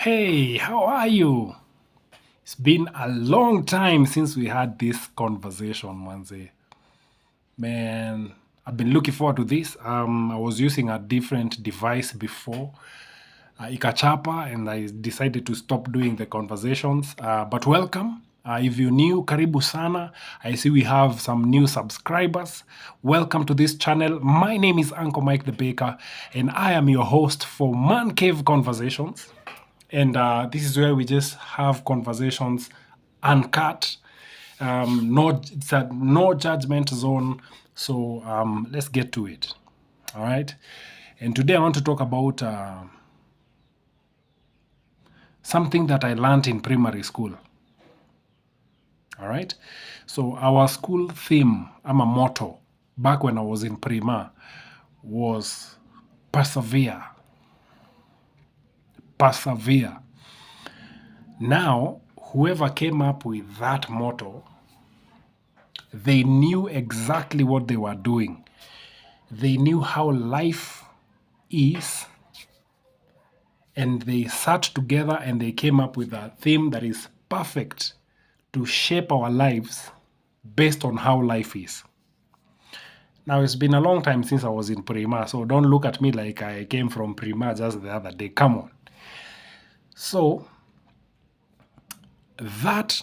Hey, how are you? It's been a long time since we had this conversation, Manze. Man, I've been looking forward to this. I was using a different device before, Ikachapa, and I decided to stop doing the conversations. But welcome. If you're new, karibu sana. I see we have some new subscribers. Welcome to this channel. My name is Uncle Mike the Baker, and I am your host for Man Cave Conversations. And this is where we just have conversations uncut. It's a no judgment zone. So let's get to it. All right. And today I want to talk about something that I learned in primary school. All right. So our school theme, I'm a motto, back when I was in Prima, was persevere. Persevere. Now, whoever came up with that motto, they knew exactly what they were doing. They knew how life is, and they sat together and they came up with a theme that is perfect to shape our lives based on how life is. Now, it's been a long time since I was in Prima, so don't look at me like I came from Prima just the other day. Come on. So, that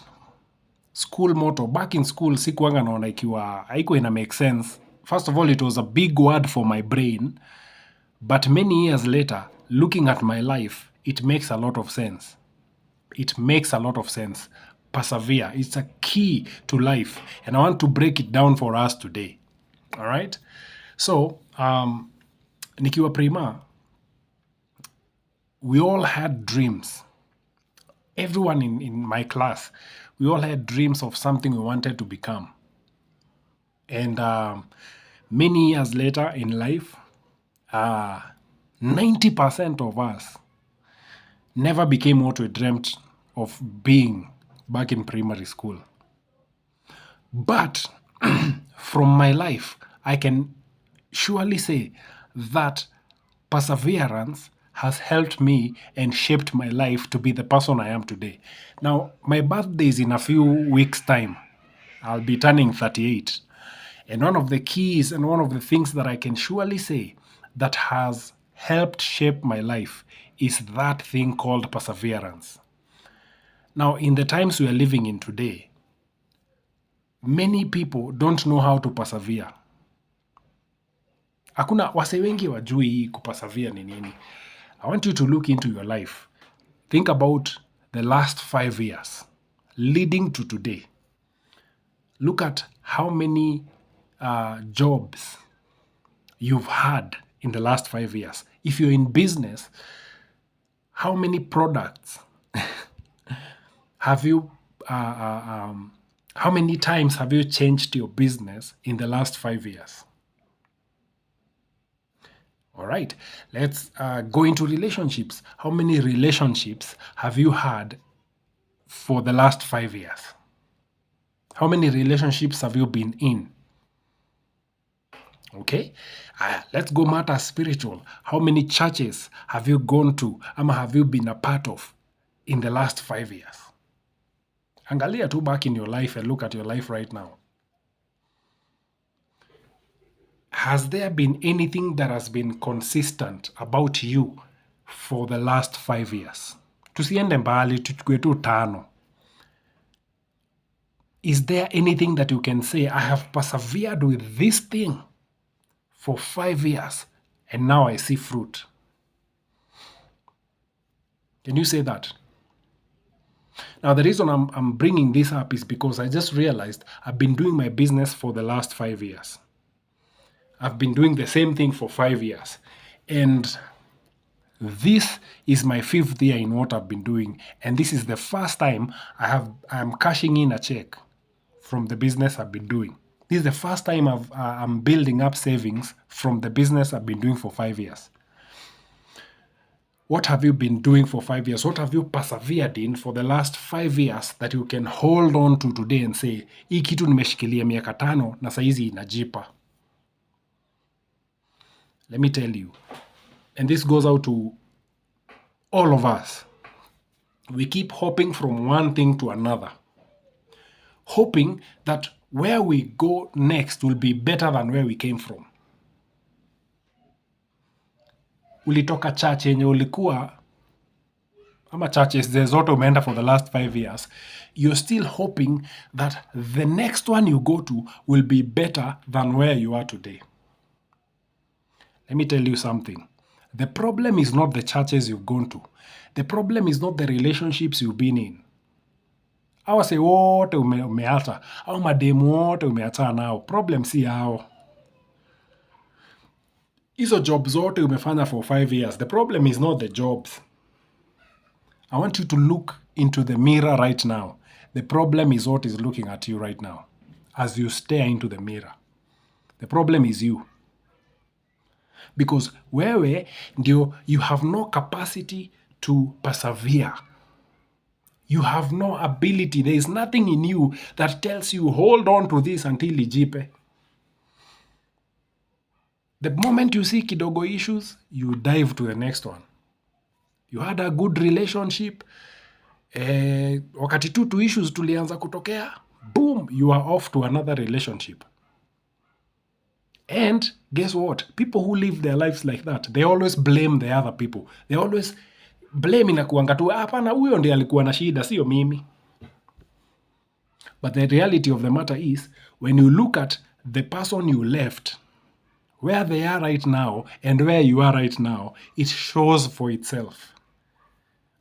school motto, back in school, sikuanga naona ikiwa haikuwa ina make sense. First of all, it was a big word for my brain, but many years later, looking at my life, it makes a lot of sense. It makes a lot of sense. Persevere. It's a key to life, and I want to break it down for us today. All right? So, nikiwa Prima, we all had dreams. Everyone in my class, we all had dreams of something we wanted to become. And many years later in life, 90% of us never became what we dreamt of being back in primary school. But from my life, I can surely say that perseverance has helped me and shaped my life to be the person I am today. Now, my birthday is in a few weeks' time. I'll be turning 38. And one of the keys and one of the things that I can surely say that has helped shape my life is that thing called perseverance. Now, in the times we are living in today, many people don't know how to persevere. Hakuna wase wengi wajui kupersevere ni nini. I want you to look into your life. Think about the last 5 years leading to today. Look at how many jobs you've had in the last 5 years. If you're in business, how many products have you, how many times have you changed your business in the last 5 years? All right, let's go into relationships. How many relationships have you had for the last 5 years? How many relationships have you been in? Okay, let's go matter spiritual. How many churches have you gone to, ama have you been a part of in the last 5 years? Angalia tu back in your life and look at your life right now. Has there been anything that has been consistent about you for the last 5 years? Tusiende mbali, tuchukue tu 5. Is there anything that you can say, I have persevered with this thing for 5 years and now I see fruit? Can you say that? Now, the reason I'm bringing this up is because I just realized I've been doing my business for the last 5 years. I've been doing the same thing for 5 years. And this is my 5th year in what I've been doing. And this is the first time I'm cashing in a check from the business I've been doing. This is the first time I'm building up savings from the business I've been doing for 5 years. What have you been doing for 5 years? What have you persevered in for the last 5 years that you can hold on to today and say, hii kitu nimeshikilia miaka 5 na saizi inajipa? Let me tell you, and this goes out to all of us, We keep hopping from one thing to another, hoping that where we go next will be better than where we came from. Ulitoka church yenye ulikuwa ama churches zote umeenda for the last 5 years, you're still hoping that the next one you go to will be better than where you are today. Let me tell you something. The problem is not the churches you've gone to. The problem is not the relationships you've been in. Awase wote umeacha, au mademu wote umeacha nao. Problem si hao. Hizo jobs zote umefanya for 5 years. The problem is not the jobs. I want you to look into the mirror right now. The problem is what is looking at you right now as you stare into the mirror. The problem is you. Because wewe ndio, you have no capacity to persevere. You have no ability. There is nothing in you that tells you, hold on to this until Ijipe. The moment you see kidogo issues, you dive to the next one. You had a good relationship. Wakati tu issues tulianza kutokea, boom, you are off to another relationship. And guess what? People who live their lives like that, they always blame the other people. They always blame inakuanga tu, hapana, huyo ndiye alikuwa na shida, sio mimi. But the reality of the matter is, when you look at the person you left, where they are right now and where you are right now, it shows for itself.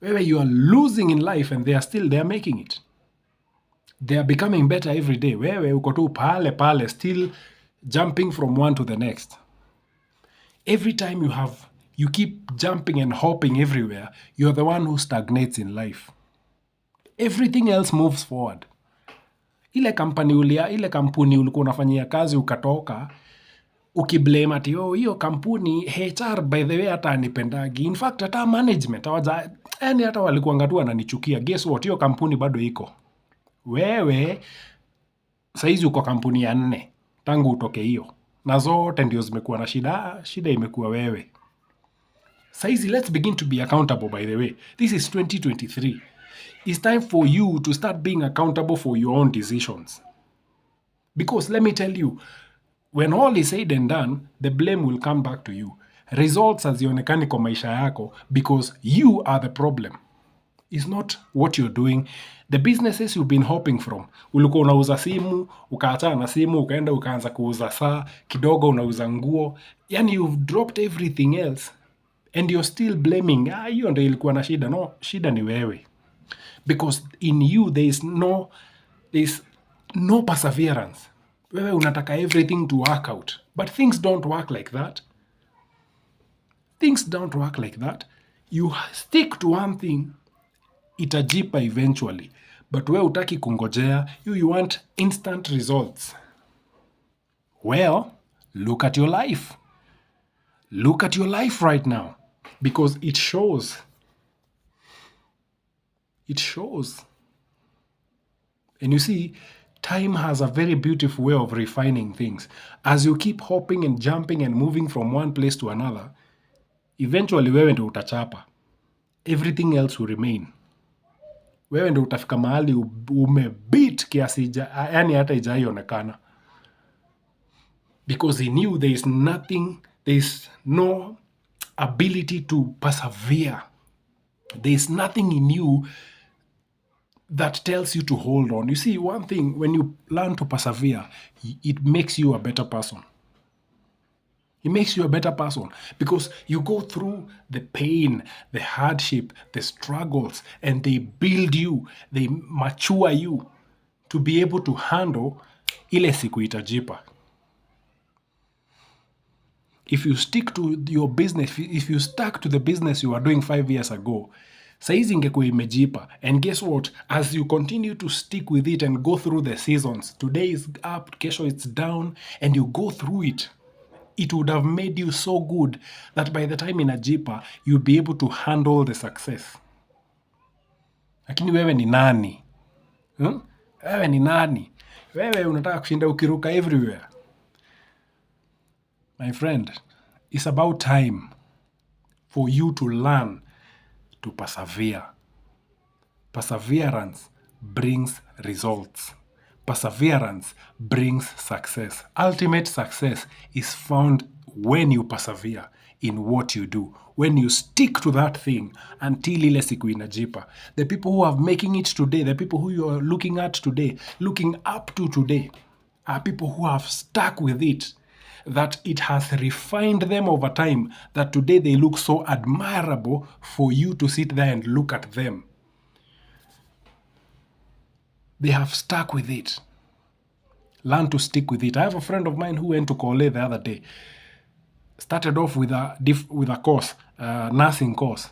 Where you are losing in life and they are making it. They are becoming better every day. Wewe uko tu pale, still jumping from one to the next. Every time you keep jumping and hopping everywhere, you're the one who stagnates in life. Everything else moves forward. Ile kampuni ulikuwa unafanyia kazi ukatoka, ukiblame ati hiyo kampuni HR by the way hata anipendagi. In fact hata management hata walikuanga tu wananichukia. Guess what? Hiyo kampuni bado iko. Wewe saizi uko kampuni ya 4 tangu utoke hiyo. Na zote ndio zimekuwa na shida. Shida imekuwa wewe. Saizi, let's begin to be accountable, by the way. This is 2023. It's time for you to start being accountable for your own decisions. Because let me tell you, when all is said and done, the blame will come back to you. Results hazionekani kwa maisha yako because you are the problem. It's not what you're doing. The businesses you've been hopping from. Ulikuwa unauza simu, ukaachana na simu, ukaenda ukaanza kuuza saa, kidogo unauza nguo. Yani you've dropped everything else and you're still blaming, hiyo ndio ilikuwa na shida. No, shida ni wewe. Because in you there is no perseverance. Wewe unataka everything to work out. But things don't work like that. Things don't work like that. You stick to one thing, itajipa eventually. But wewe hutaki kungojea, you want instant results. Well, look at your life. Look at your life right now. Because it shows. It shows. And you see, time has a very beautiful way of refining things. As you keep hopping and jumping and moving from one place to another, eventually wewe ndio utachapa. Everything else will remain. Wewe ndio utafika mahali umebeat kiasi yani hata ijaionekana. Because in you there is no ability to persevere. There is nothing in you that tells you to hold on. You see, one thing, when you learn to persevere, it makes you a better person. It makes you a better person because you go through the pain, the hardship, the struggles, and they build you, they mature you to be able to handle ile siku itajipa. If you stick to your business, if you stuck to the business you were doing 5 years ago, saizi ingekuwa imejipa. And guess what? As you continue to stick with it and go through the seasons, today is up, kesho it's down, and you go through it, it would have made you so good that by the time inajipa, you'll be able to handle the success. Lakini wewe ni nani? Wewe ni nani? Wewe unataka kushinda ukiruka everywhere. My friend, it's about time for you to learn to persevere. Perseverance brings results. Perseverance brings success. Ultimate success is found when you persevere in what you do, when you stick to that thing until ile siku inajipa. The people who are making it today, the people who you are looking at today, looking up to today, are people who have stuck with it, that it has refined them over time, that today they look so admirable for you to sit there and look at them. They have stuck with it. Learn to stick with it. I have a friend of mine who went to Kole the other day. Started off with a course, nursing course.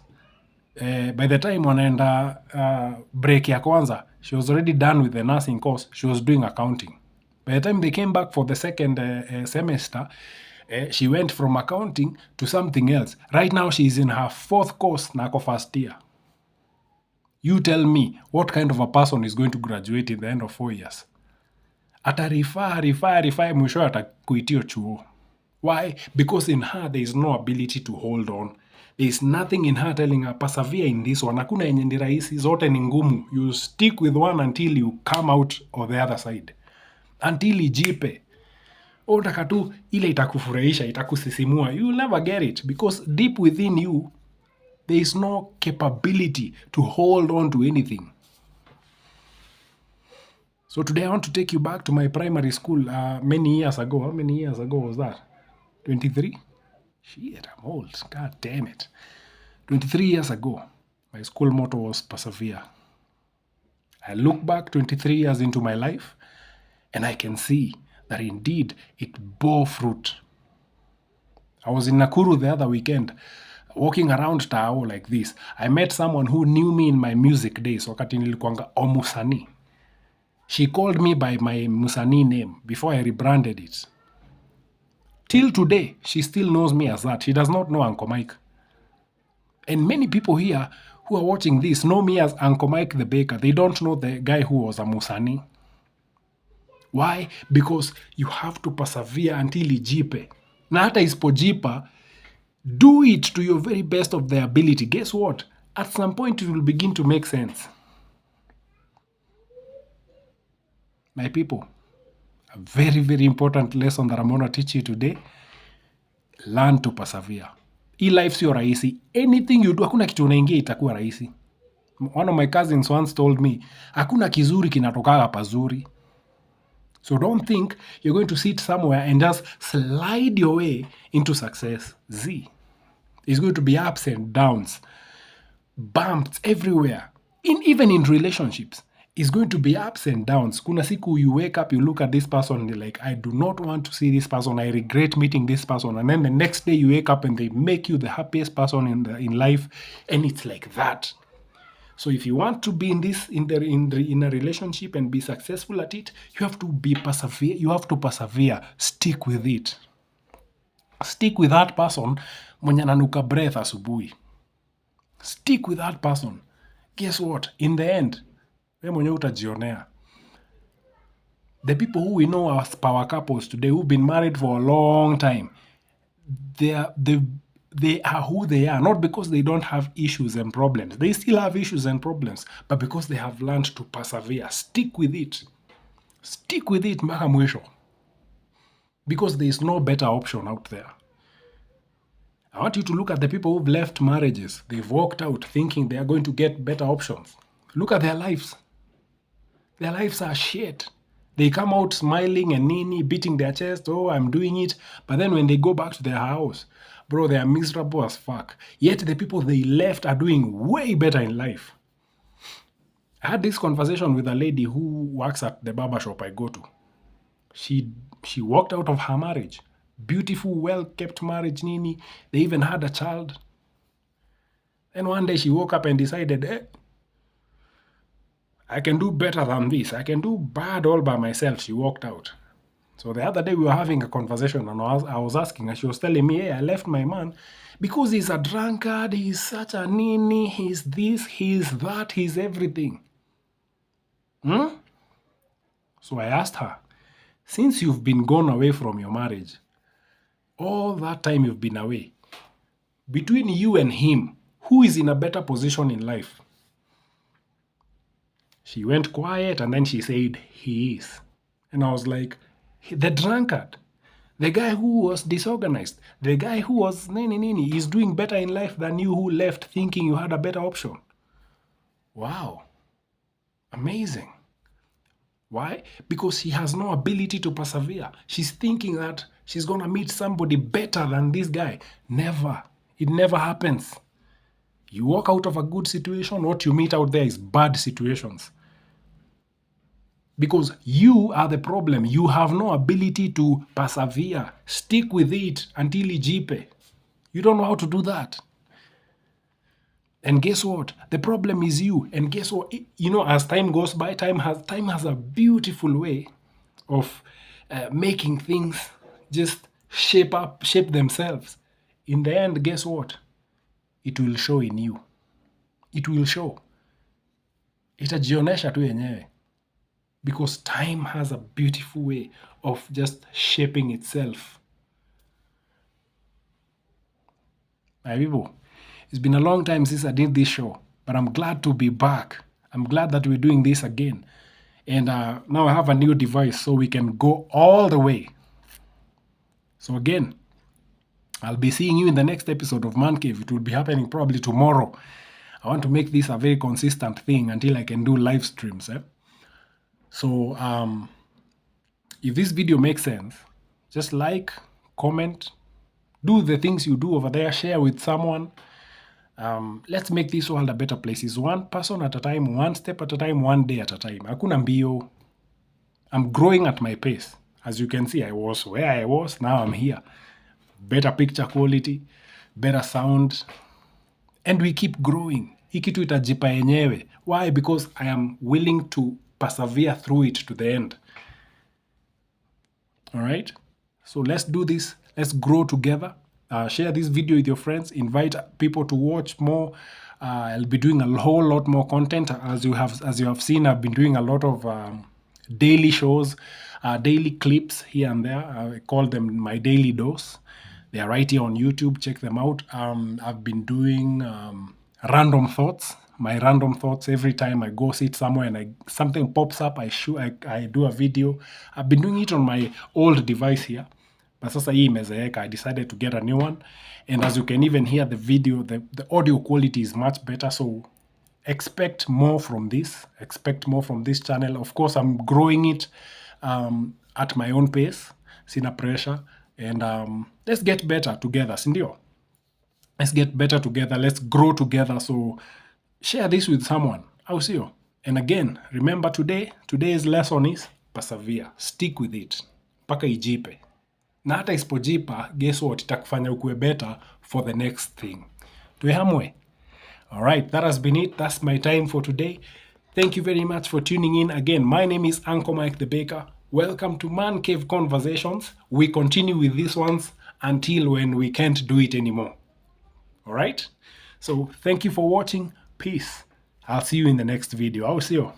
By the time wanaenda break ya kwanza, she was already done with the nursing course. She was doing accounting. By the time they came back for the second semester, she went from accounting to something else. Right now, she's in her fourth course, na ako first year. You tell me, what kind of a person is going to graduate in the end of 4 years? Atarifaa, mwisho atakuitio chuo. Why? Because in her, there is no ability to hold on. There is nothing in her telling her, persevere in this one. Hakuna yenye ni rahisi, zote ni ngumu. You stick with one until you come out on the other side. Until ijipe. Utaka tu ile itakufurahisha, itakusisimua. You will never get it, because deep within you, there is no capability to hold on to anything. So today I want to take you back to my primary school many years ago. How many years ago was that? 23? Shit, I'm old. God damn it. 23 years ago, my school motto was persevere. I look back 23 years into my life, and I can see that indeed it bore fruit. I was in Nakuru the other weekend, walking around Tao like this. I met someone who knew me in my music days, wakati nilikuanga Omusani. She called me by my Musani name before I rebranded it. Till today, she still knows me as that. She does not know Uncle Mike. And many people here who are watching this know me as Uncle Mike the baker. They don't know the guy who was a Musani. Why? Because you have to persevere until ijipe. Na hata isipojipa, do it to your very best of the ability. Guess what? At some point, it will begin to make sense. My people, a very, very important lesson that I'm going to teach you today. Learn to persevere. Hii life sio rahisi. Anything you do, hakuna kitu unaingia itakuwa rahisi. One of my cousins once told me, hakuna kizuri kinatokaga pazuri. So don't think you're going to sit somewhere and just slide your way into success. It's going to be ups and downs, bumps everywhere. Even in relationships, it's going to be ups and downs. Kuna siku you wake up, you look at this person, and you're like, I do not want to see this person. I regret meeting this person. And then the next day you wake up and they make you the happiest person in life. And it's like that. So if you want to be in a relationship and be successful at it, you have to persevere. You have to persevere. Stick with it. Stick with that person mwenye ananuka breath asubuhi. Stick with that person. Guess what? In the end, wewe mwenye utajionea. The people who we know as power couples today, who've been married for a long time, they are who they are, not because they don't have issues and problems. They still have issues and problems, but because they have learned to persevere. Stick with it. Stick with it mpaka mwisho. Because there is no better option out there. I want you to look at the people who've left marriages. They've walked out thinking they are going to get better options. Look at their lives. Their lives are shit. They come out smiling and nini, beating their chest, oh, I'm doing it. But then when they go back to their house, bro, they are miserable as fuck. Yet the people they left are doing way better in life. I had this conversation with a lady who works at the barber shop I go to. She walked out of her marriage. Beautiful, well-kept marriage, nini. They even had a child. And one day she woke up and decided, I can do better than this. I can do bad all by myself. She walked out. So the other day we were having a conversation and I was asking her, she was telling me, hey, I left my man because he's a drunkard, he's such a nini, he's this, he's that, he's everything. So I asked her, since you've been gone away from your marriage, all that time you've been away, between you and him, who is in a better position in life? She went quiet and then she said, he is. And I was like, the drunkard, the guy who was disorganized, the guy who was nini, is doing better in life than you who left thinking you had a better option. Wow. Amazing. Why? Because she has no ability to persevere. She's thinking that she's going to meet somebody better than this guy. Never. It never happens. You walk out of a good situation, what you meet out there is bad situations. Because you are the problem. You have no ability to persevere. Stick with it until Ijipe. You don't know how to do that. And guess what? The problem is you. And guess what? You know, as time goes by, time has a beautiful way of making things just shape themselves. In the end, guess what? It will show in you. It will show. Itajionesha tu yenyewe. Because time has a beautiful way of just shaping itself. My people, it's been a long time since I did this show, but I'm glad to be back. I'm glad that we're doing this again. And now I have a new device so we can go all the way. So again, I'll be seeing you in the next episode of Man Cave. It will be happening probably tomorrow. I want to make this a very consistent thing until I can do live streams. So if this video makes sense, just like, comment, do the things you do over there, share with someone. Let's make this world a better place. It's one person at a time, one step at a time, one day at a time. Hakuna mbio. I'm growing at my pace. As you can see, I was where I was, now I'm here. Better picture quality, better sound, and we keep growing. Hii kitu itajipa yenyewe. Why? Because I am willing to persevere through it to the end. All right? So let's do this. Let's grow together. Share this video with your friends. Invite people to watch more. I'll be doing a whole lot more content. As you have seen, I've been doing a lot of daily shows, daily clips here and there. I call them my daily dose. They are right here on YouTube. Check them out. I've been doing random thoughts. My random thoughts every time I go sit somewhere and something pops up, I do a video. I've been doing it on my old device here. But sasa hii imezeeka, I decided to get a new one. And as you can even hear the video, the audio quality is much better. So expect more from this. Expect more from this channel. Of course, I'm growing it at my own pace. Sina pressure. And let's get better together, sindio? Let's get better together. Let's grow together. So share this with someone. Au sio? And again, remember today's lesson is persevere. Stick with it. Paka Ijipe. Na hata isipojipa, guess what? Itakufanya ukue better for the next thing. Tuehamwe. All right, that has been it. That's my time for today. Thank you very much for tuning in. Again, my name is Uncle Mike the Baker. Welcome to Man Cave Conversations. We continue with these ones until when we can't do it anymore. All right? So thank you for watching. Peace. I'll see you in the next video. I'll see you.